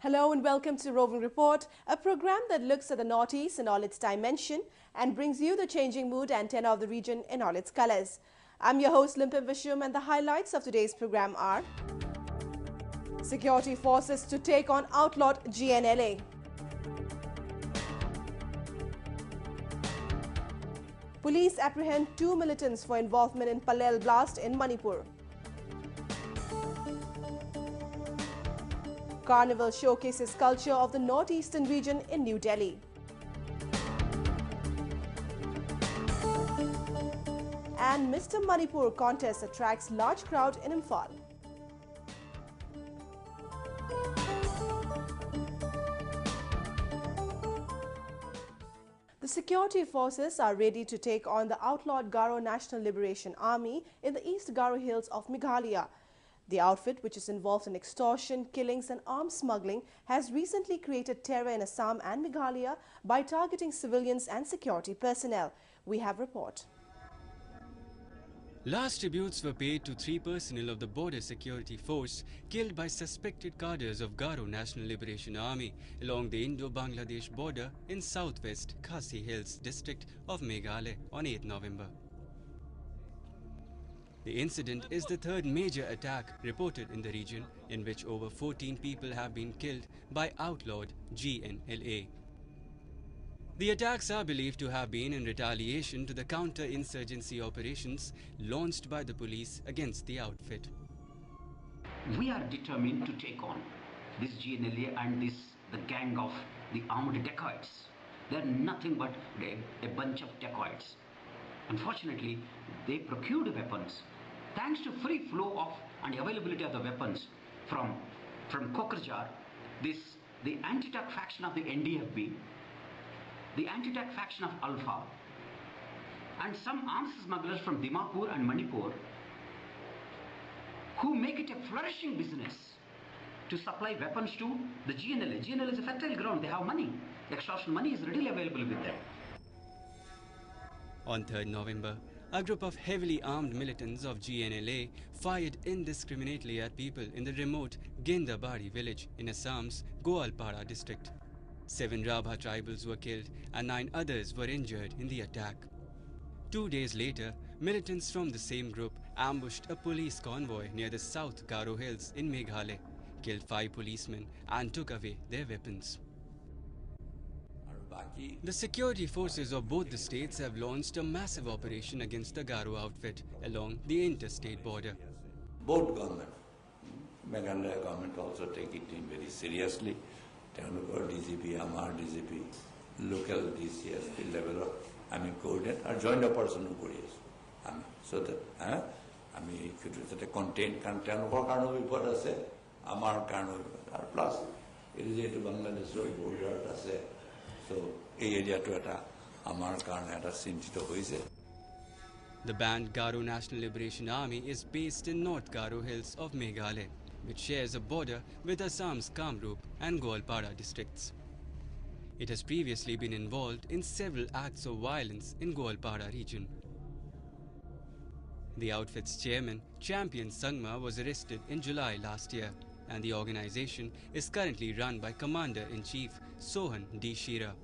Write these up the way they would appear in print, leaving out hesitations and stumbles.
Hello and welcome to Roving Report, a program that looks at the Northeast in all its dimension and brings you the changing mood and tenor of the region in all its colors. I'm your host Limpim Vishum, and the highlights of today's program are: security forces to take on outlawed GNLA. Police apprehend 2 militants for involvement in Palel blast in Manipur. Carnival showcases culture of the northeastern region in New Delhi. And Mr. Manipur contest attracts large crowd in Imphal. The security forces are ready to take on the outlawed Garo National Liberation Army in the East Garo Hills of Meghalaya. The outfit, which is involved in extortion, killings and arms smuggling, has recently created terror in Assam and Meghalaya by targeting civilians and security personnel. We have a report. Last tributes were paid to 3 personnel of the Border Security Force killed by suspected cadres of Garo National Liberation Army along the Indo-Bangladesh border in southwest Khasi Hills district of Meghalaya on 8 November. The incident is the third major attack reported in the region, in which over 14 people have been killed by outlawed GNLA. The attacks are believed to have been in retaliation to the counter-insurgency operations launched by the police against the outfit. We are determined to take on this GNLA and the gang of the armed dacoits. They are nothing but a bunch of dacoits. Unfortunately, they procured weapons. Thanks to free flow of and availability of the weapons from Kokrajhar, the anti-TAC faction of the NDFB, the anti-TAC faction of Alpha, and some arms smugglers from Dimapur and Manipur, who make it a flourishing business to supply weapons to the GNLA. GNLA is a fertile ground. They have money. Extortion money is readily available with them. On 3rd November, a group of heavily armed militants of GNLA fired indiscriminately at people in the remote Gendabari village in Assam's Goalpara district. 7 Rabha tribals were killed and 9 others were injured in the attack. 2 days later, militants from the same group ambushed a police convoy near the South Garo Hills in Meghalaya, killed 5 policemen and took away their weapons. The security forces of both the states have launched a massive operation against the Garo outfit along the interstate border. Both government, Meghalaya government also take it very seriously. Tenor DGP, Amar DGP, local DCSP level of coordinate or joint operation so that could contain Tenor Karno report as Amar Karno plus it is a Bangladesh border as so area to Amar Karno sinti. The banned Garo National Liberation Army is based in North Garo Hills of Meghalaya, which shares a border with Assam's Kamrup and Goalpara districts. It has previously been involved in several acts of violence in Goalpara region. The outfit's chairman, Champion Sangma, was arrested in July last year, and the organization is currently run by Commander-in-Chief Sohan D. Shira.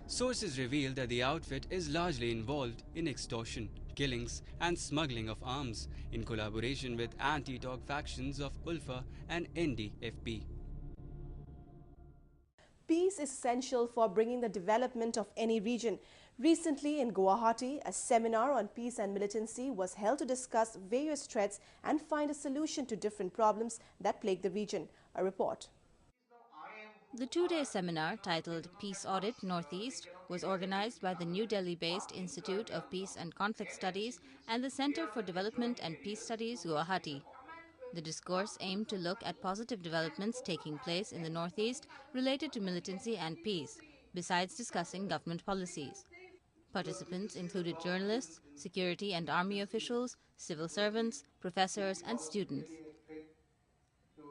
Sources reveal that the outfit is largely involved in extortion, killings and smuggling of arms in collaboration with anti-TOC factions of Ulfa and NDFB. Peace is essential for bringing the development of any region. Recently in Guwahati, a seminar on peace and militancy was held to discuss various threats and find a solution to different problems that plague the region. A report. The 2-day seminar, titled Peace Audit Northeast, was organized by the New Delhi-based Institute of Peace and Conflict Studies and the Center for Development and Peace Studies, Guwahati. The discourse aimed to look at positive developments taking place in the Northeast related to militancy and peace, besides discussing government policies. Participants included journalists, security and army officials, civil servants, professors and students.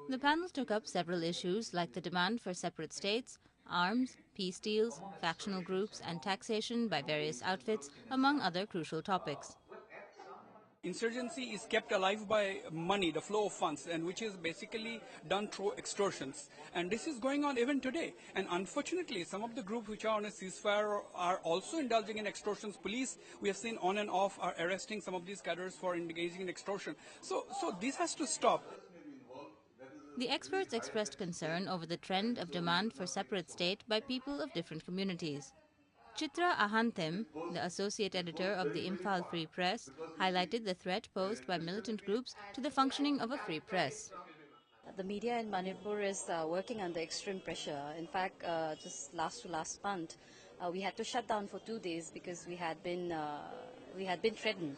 The panel took up several issues like the demand for separate states, arms, peace deals, factional groups and taxation by various outfits, among other crucial topics. Insurgency is kept alive by money, the flow of funds, and which is basically done through extortions. And this is going on even today. And unfortunately, some of the groups which are on a ceasefire are also indulging in extortions. Police, we have seen on and off, are arresting some of these cadres for engaging in extortion. So this has to stop. The experts expressed concern over the trend of demand for separate state by people of different communities. Chitra Ahanthim, the associate editor of the Imphal Free Press, highlighted the threat posed by militant groups to the functioning of a free press. The media in Manipur is working under extreme pressure. In fact, just last month, we had to shut down for 2 days because we had been threatened.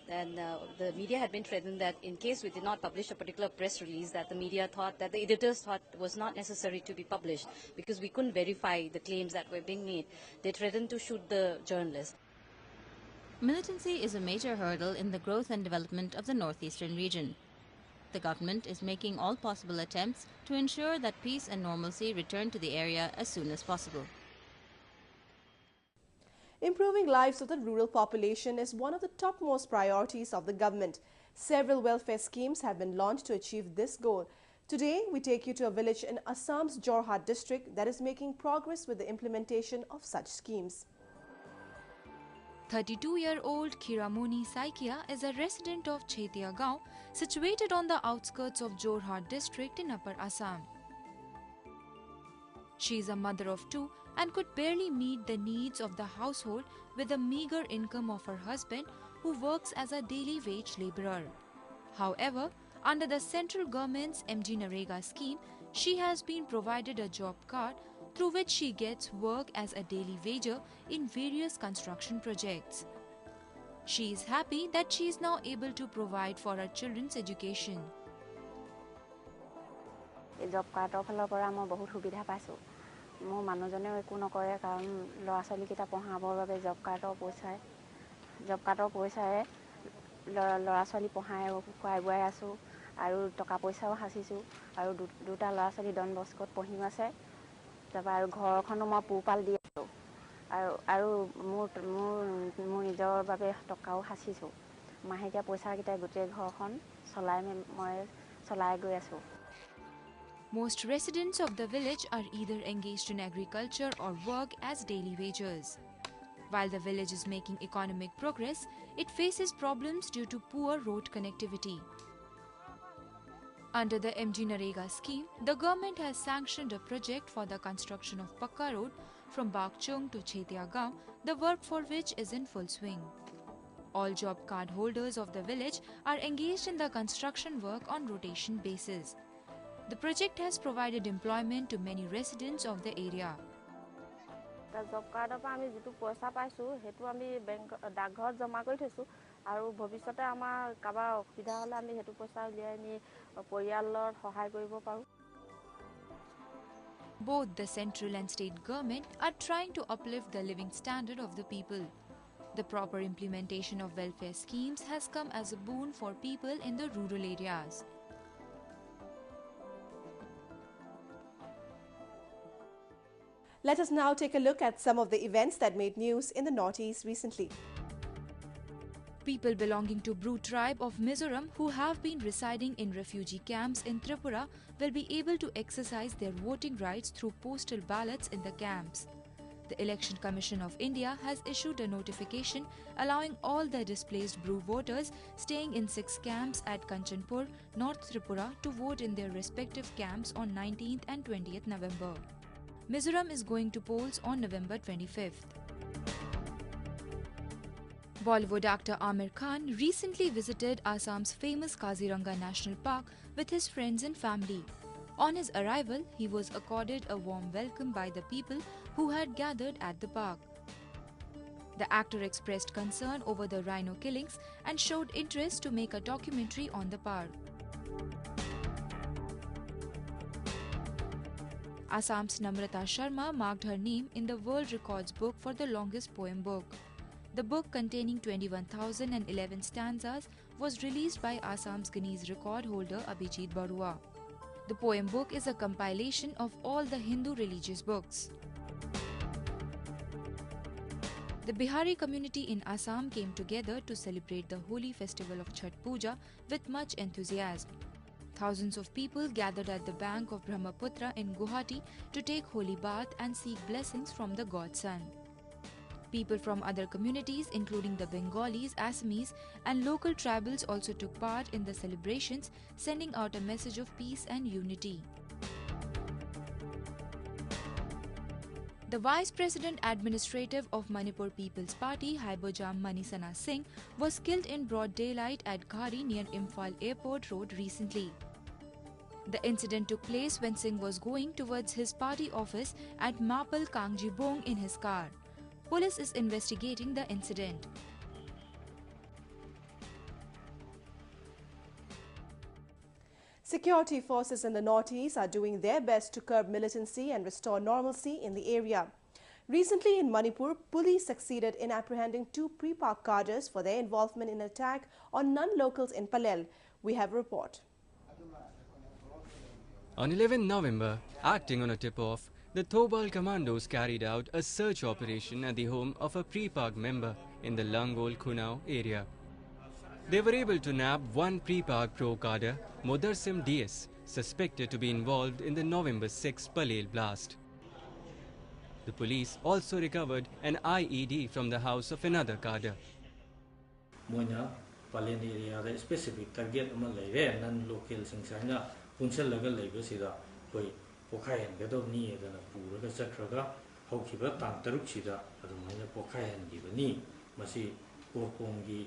The media had been threatened that in case we did not publish a particular press release, that the editors thought was not necessary to be published because we couldn't verify the claims that were being made. They threatened to shoot the journalists. Militancy is a major hurdle in the growth and development of the northeastern region. The government is making all possible attempts to ensure that peace and normalcy return to the area as soon as possible. Improving lives of the rural population is one of the topmost priorities of the government. Several welfare schemes have been launched to achieve this goal. Today, we take you to a village in Assam's Jorhat district that is making progress with the implementation of such schemes. 32-year-old Kiramoni Saikia is a resident of Chetia Gaon, situated on the outskirts of Jorhat district in Upper Assam. She is a mother of 2 and could barely meet the needs of the household with the meager income of her husband, who works as a daily wage labourer. However, under the central government's MG Narega scheme, she has been provided a job card through which she gets work as a daily wager in various construction projects. She is happy that she is now able to provide for her children's education. job card ফালৰ পৰা মই বহুত সুবিধা পাইছোঁ মোৰ মানুহজনেও একো নকৰে কাৰণ ল'ৰা ছোৱালীকেইটা পঢ়াবৰ বাবে জব কাৰ্ডৰ পইচাৰে ল'ৰা ছোৱালী পঢ়াই খুৱাই বুৱাই আছোঁ আৰু টকা পইচাও সাঁচিছোঁ আৰু দুটা ল'ৰা ছোৱালী ডন বস্কত পঢ়িও আছে তাৰপৰা আৰু ঘৰখনো মই পোহপাল দি আছোঁ আৰু মোৰ নিজৰ বাবে টকাও সাঁচিছোঁ মাহেকীয়া পইচাকেইটাই গোটেই ঘৰখন চলাই গৈ আছোঁ. Most residents of the village are either engaged in agriculture or work as daily wagers. While the village is making economic progress, it faces problems due to poor road connectivity. Under the MG Narega scheme, the government has sanctioned a project for the construction of Pakka Road from Bakchung to Chetia Gaon, the work for which is in full swing. All job card holders of the village are engaged in the construction work on rotation basis. The project has provided employment to many residents of the area. Job কাৰ্ডৰ পৰা আমি যেটো পইচা পাইছো হেতু আমি bank ডাকঘৰত জমা কৰি থৈছো আৰু ভৱিষ্যতে আমাৰ কাবা অসুবিধা হলে আমি হেতু পইচা উলিয়াই নি পৰিয়ালৰ সহায় কৰিব পাৰো. Both the central and state government are trying to uplift the living standard of the people. The proper implementation of welfare schemes has come as a boon for people in the rural areas. Let us now take a look at some of the events that made news in the Northeast recently. People belonging to Bru tribe of Mizoram who have been residing in refugee camps in Tripura will be able to exercise their voting rights through postal ballots in the camps. The Election Commission of India has issued a notification allowing all the displaced Bru voters staying in 6 camps at Kanchanpur, North Tripura to vote in their respective camps on 19th and 20th November. Mizoram is going to polls on November 25th. Bollywood actor Amir Khan recently visited Assam's famous Kaziranga National Park with his friends and family. On his arrival, he was accorded a warm welcome by the people who had gathered at the park. The actor expressed concern over the rhino killings and showed interest to make a documentary on the park. Assam's Namrata Sharma marked her name in the World Records book for the longest poem book. The book, containing 21,011 stanzas, was released by Assam's Guinness record holder Abhijit Barua. The poem book is a compilation of all the Hindu religious books. The Bihari community in Assam came together to celebrate the holy festival of Chhath Puja with much enthusiasm. Thousands of people gathered at the bank of Brahmaputra in Guwahati to take holy bath and seek blessings from the god sun. People from other communities, including the Bengalis, Assamese, and local tribals, also took part in the celebrations, sending out a message of peace and unity. The Vice President Administrative of Manipur People's Party, Haibojam Manisana Singh, was killed in broad daylight at Ghari near Imphal Airport Road recently. The incident took place when Singh was going towards his party office at Mapal Kangjibong in his car. Police is investigating the incident. Security forces in the northeast are doing their best to curb militancy and restore normalcy in the area. Recently in Manipur, police succeeded in apprehending 2 pre-park cadres for their involvement in an attack on non-locals in Palel. We have a report. On 11 November, acting on a tip-off, the Thobal commandos carried out a search operation at the home of a pre-park member in the Langol Khunau area. They were able to nab 1 pre-park pro cadre, Modarsim DS, suspected to be involved in the November 6 Palel blast. The police also recovered an IED from the house of another cadre. Moina Palel area specific target non-local singsaina Punsel level sida koi Pokayan Gadoni and Pura Satraga, Hokiba Tantaruchida, Adamina Pokayan Givani, Masi Korkongi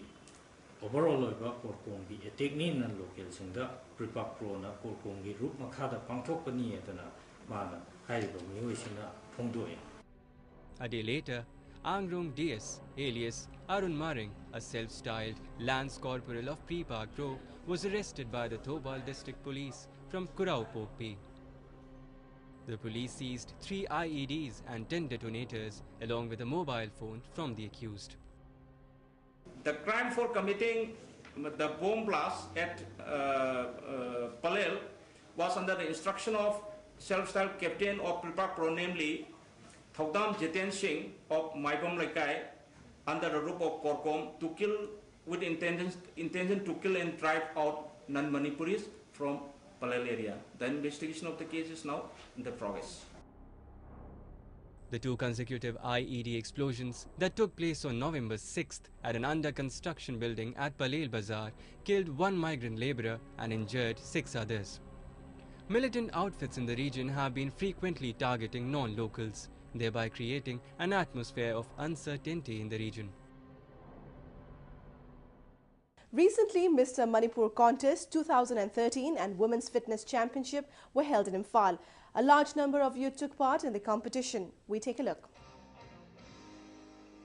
overall Korkongi, a technique and local singer, Pripak Prona, Korkongi, Rup Makada, Pantopani and Mana, Haiba Muisina, Pongdoe. A day later, Angrong DS, alias Arun Maring, a self-styled Lance Corporal of Pre-Park Pro, was arrested by the Thobal District Police from Kurau Pokpi. The police seized 3 IEDs and 10 detonators along with a mobile phone from the accused. The crime for committing the bomb blast at Palel was under the instruction of self-styled captain of Pre-Park Pro, namely Thaudam Jiten Singh of Maibam Laikai, under the roof of Korkom, to kill with intention to kill and drive out non-Manipuris from Palel area. The investigation of the case is now in the progress. The 2 consecutive IED explosions that took place on November 6th at an under-construction building at Palel Bazaar killed 1 migrant labourer and injured 6 others. Militant outfits in the region have been frequently targeting non-locals, thereby creating an atmosphere of uncertainty in the region. Recently, Mr. Manipur Contest 2013 and Women's Fitness Championship were held in Imphal. A large number of youth took part in the competition. We take a look.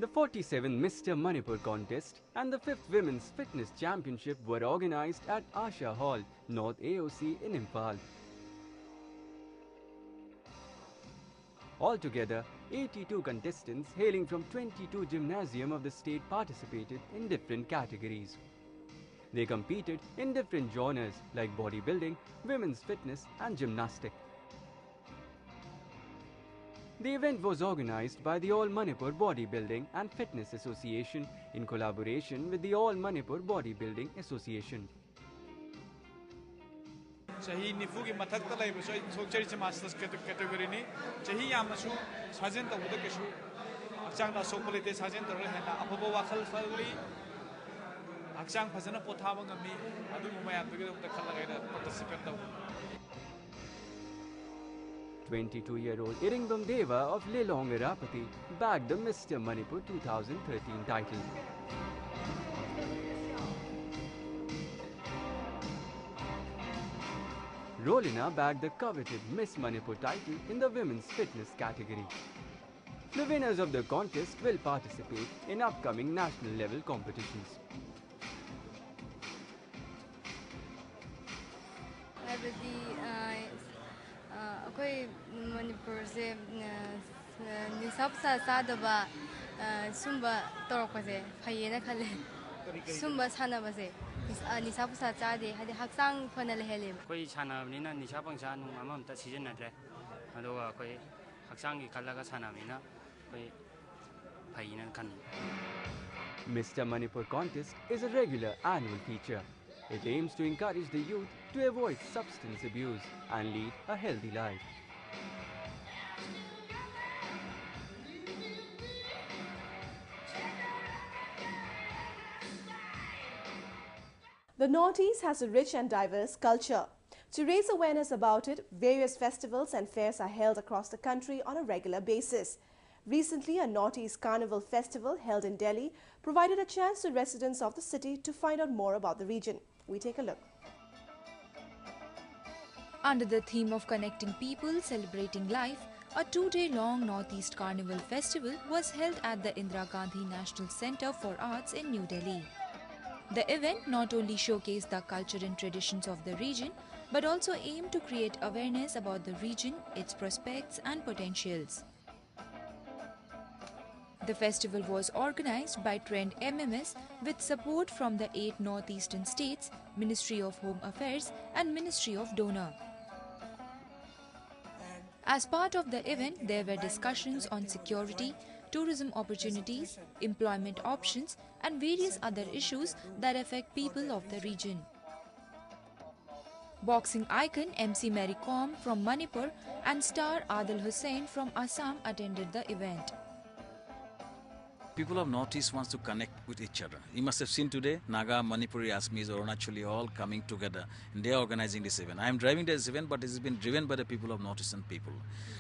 The 47th Mr. Manipur Contest and the 5th Women's Fitness Championship were organized at Asha Hall, North AOC in Imphal. Altogether, 82 contestants hailing from 22 gymnasium of the state participated in different categories. They competed in different genres like bodybuilding, women's fitness and gymnastics. The event was organized by the All Manipur Bodybuilding and Fitness Association in collaboration with the All Manipur Bodybuilding Association. Chahi nifugi mathakta lai basoi sokchari masters category ni chahi yamasu sajen ta uda kesu akchang na sokpolite sajen ta hena apabo wakhal fali akchang phajana pothaba ngami adu mayam bigi da khalagai da participate da 22-year-old Iringdom Deva of Lelong Irapati bagged the Mr. Manipur 2013 title. Rolina bagged the coveted Miss Manipur title in the women's fitness category. The winners of the contest will participate in upcoming national level competitions. Koi Manipur se nisab sa sadaba sumba torokpase phayena khale sumba sana base nisab sa chade hadi haksang phana lehele koi chana nina nisab bangsa nung amam ta season nadre adoga koi haksang gi khalaga chana mina koi ꯐꯩꯅ ꯈꯟꯅꯤ Mr. Manipur contest is a regular annual feature. It aims to encourage the youth to avoid substance abuse and lead a healthy life. The Northeast has a rich and diverse culture. To raise awareness about it, various festivals and fairs are held across the country on a regular basis. Recently, a Northeast Carnival festival held in Delhi provided a chance to residents of the city to find out more about the region. We take a look. Under the theme of connecting people, celebrating life, a 2-day-long Northeast Carnival festival was held at the Indira Gandhi National Centre for Arts in New Delhi. The event not only showcased the culture and traditions of the region, but also aimed to create awareness about the region, its prospects and potentials. The festival was organized by Trend MMS with support from the 8 northeastern states, Ministry of Home Affairs and Ministry of Donor. As part of the event, there were discussions on security, tourism opportunities, employment options and various other issues that affect people of the region. Boxing icon MC Mary Kom from Manipur and star Adil Hussain from Assam attended the event. People of Northeast wants to connect with each other. You must have seen today, Naga, Manipuri, Assamese, Arunachali all coming together and they are organizing this event. I am driving this event, but it has been driven by the people of Northeastern people.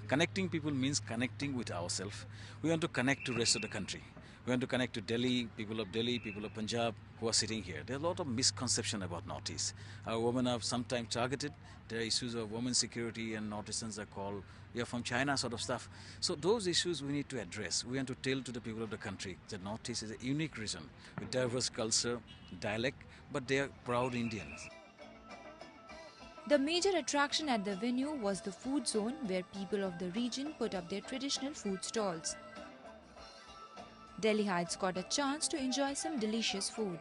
Connecting people means connecting with ourselves. We want to connect to the rest of the country. We want to connect to Delhi, people of Punjab who are sitting here. There are a lot of misconception about Northeast. Our women are sometimes targeted. There are issues of women's security and Northeasterns are called, we are from China sort of stuff. So those issues we need to address. We want to tell to the people of the country that Northeast is a unique region with diverse culture, dialect, but they are proud Indians. The major attraction at the venue was the food zone where people of the region put up their traditional food stalls. Delhi Heights got a chance to enjoy some delicious food.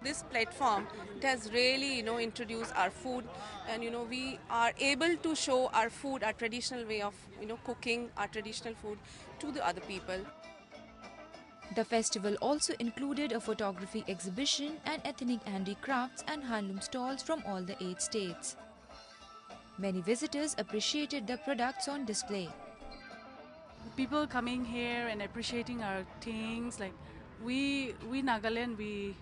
This platform, it has really, introduced our food, and we are able to show our food, our traditional way of, cooking our traditional food to the other people. The festival also included a photography exhibition and ethnic handicrafts and handloom stalls from all the 8 states. Many visitors appreciated the products on display. People coming here and appreciating our things, like we Nagaland, we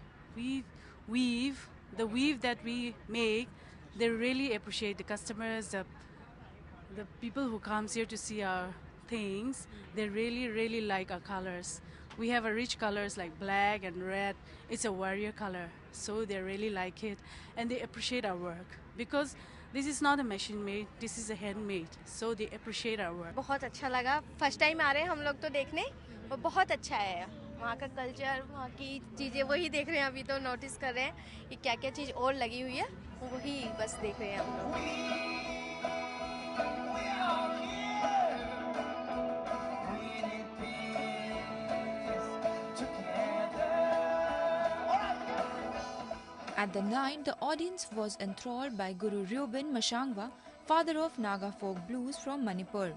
weave, the weave that we make, they really appreciate. The customers, the people who comes here to see our things, they really like our colors. We have a rich colors like black and red. It's a warrior color, so they really like it and they appreciate our work because this is not a machine made, this is a handmade, so they appreciate our work. बहुत अच्छा लगा, first time आ रहे हैं हम लोग तो देखने, और बहुत अच्छा है वहाँ का कल्चर, वहाँ की चीज़ें वही देख रहे हैं, अभी तो नोटिस कर रहे हैं कि क्या क्या चीज़ और लगी हुई है, वही बस देख रहे हैं हम लोग. At the night, the audience was enthralled by Guru Roving Mashangwa, father of Naga folk blues from Manipur.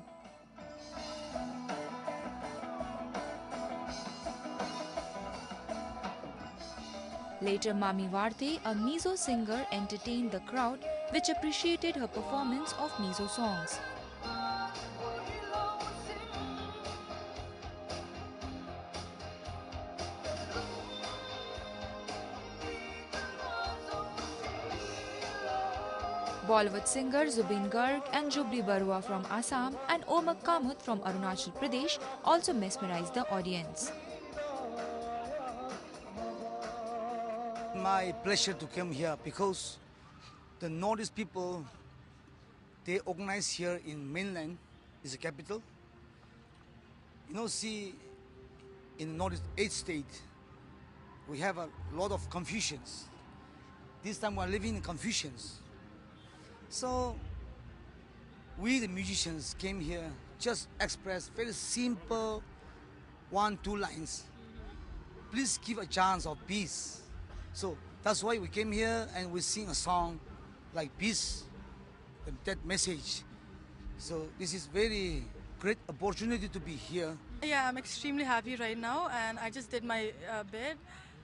Later, Mami Varte, a Mizo singer, entertained the crowd, which appreciated her performance of Mizo songs. Bollywood singer Zubin Garg and Jubli Barua from Assam and Omak Kamuth from Arunachal Pradesh also mesmerized the audience. My pleasure to come here because the Northeast people, they organize here in mainland, is the capital. See, in Northeast 8 states, we have a lot of confusions. This time we are living in confusions. So, we the musicians came here, just express very simple 1-2 lines. Please give a chance of peace. So, that's why we came here and we sing a song like peace, that message. So, this is very great opportunity to be here. Yeah, I'm extremely happy right now, and I just did my bid,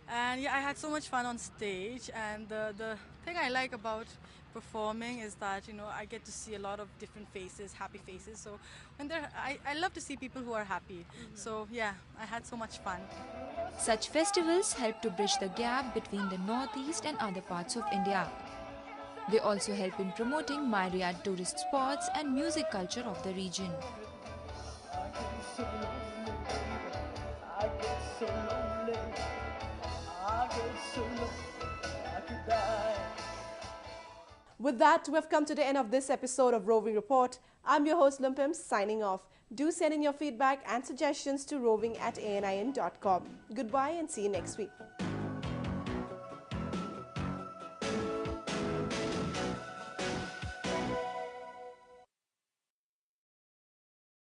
and yeah, I had so much fun on stage. And the thing I like about performing is that, you know, I get to see a lot of different faces, happy faces. So when I love to see people who are happy. So yeah, I had so much fun. Such festivals help to bridge the gap between the Northeast and other parts of India. They also help in promoting myriad tourist spots and music culture of the region. With that, we've come to the end of this episode of Roving Report. I'm your host Limpim, signing off. Do send in your feedback and suggestions to roving@anin.com. Goodbye and see you next week.